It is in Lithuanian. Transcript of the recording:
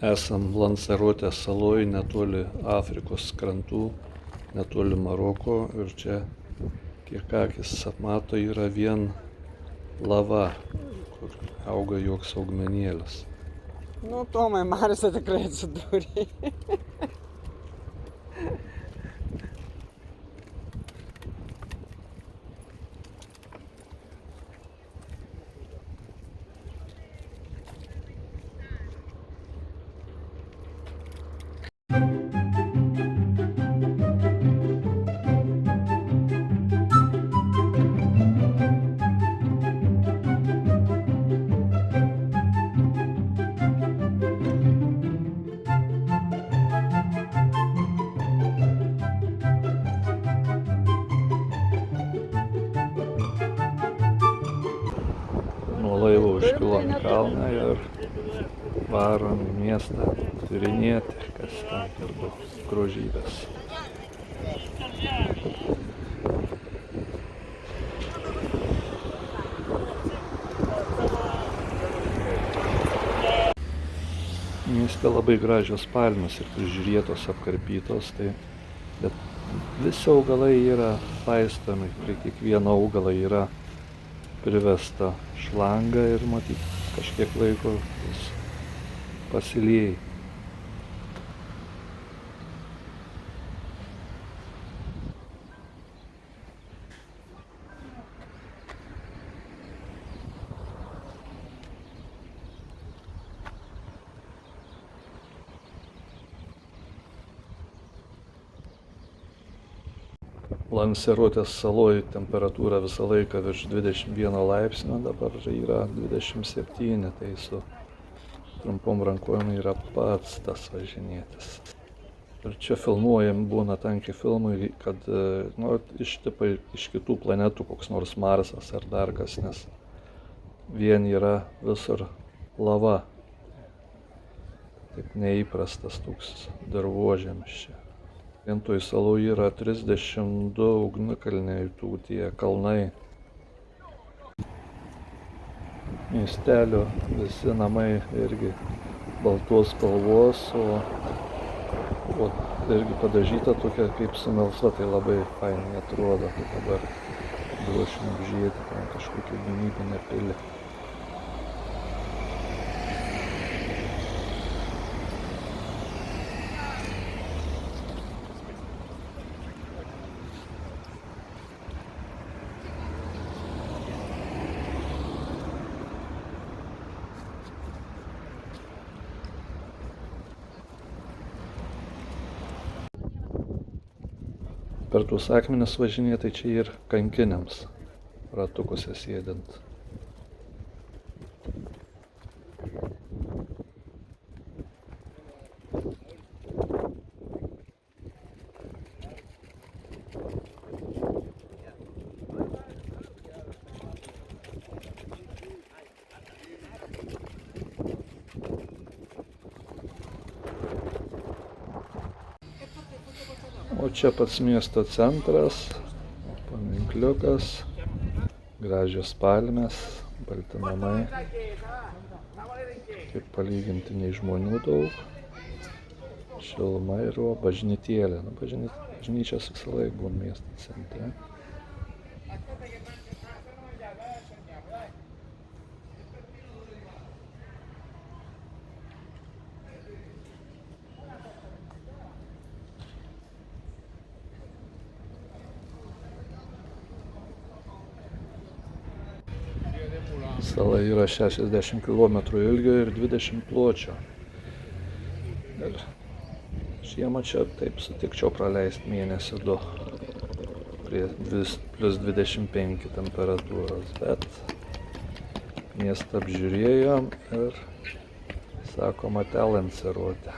Esam Lanzerotės saloj netoli Afrikos krantų, netoli Maroko ir čia, kiek akis apmato, yra vien lava, kur auga joks augmenėlis. Nu, Tomai, Marse tikrai atsidūrė. Nuo laivo užkilom į kalną ir varom į miestą tyrinėti, kas ten per daug grožybės. Mieste labai gražios palmės ir prižiūrėtos, apkarpytos, bet visi augalai yra laistomi, prie kiekvieno augalo yra privesta šlanga ir matyt kažkiek laiko jis pasilieja. Lanzerotės saloj temperatūra visą laiką virš 21 laipsnio, dabar yra 27, tai su trumpom rankovėm yra pats tas važinėtis. Ir čia filmuojam, būna tankiai filmai, kad iš kitų planetų, koks nors Marsas ar dar kas, nes vien yra visur lava. Taip neįprastas toks dirvožemis čia. Vien toj saloj yra 32 ugnikalniai, tie kalnai. Miestelio visi namai irgi baltos spalvos, o irgi padažyta tokia kaip su melsva, tai labai fainai atrodo. Tai dabar duošim apžiūrėti ten kažkokią gynybinę pilį. Per tuos akmenis važinėti čia ir kankiniams, ratukuose sėdint. O čia pats miesto centras, paminkliukas, gražios palmės, balti namai, kaip palyginti nei žmonių daug, šiluma ir bažnytėlė. Bažnyčios visą laiką buvo miesto centre. Sala yra 60 km ilgio ir 20 pločio. Ir žiemą čia taip sutikčiau praleisti mėnesį 2 prie plus 25 temperatūros, bet miestą apžiūrėjom ir sakoma, Lanzerotė.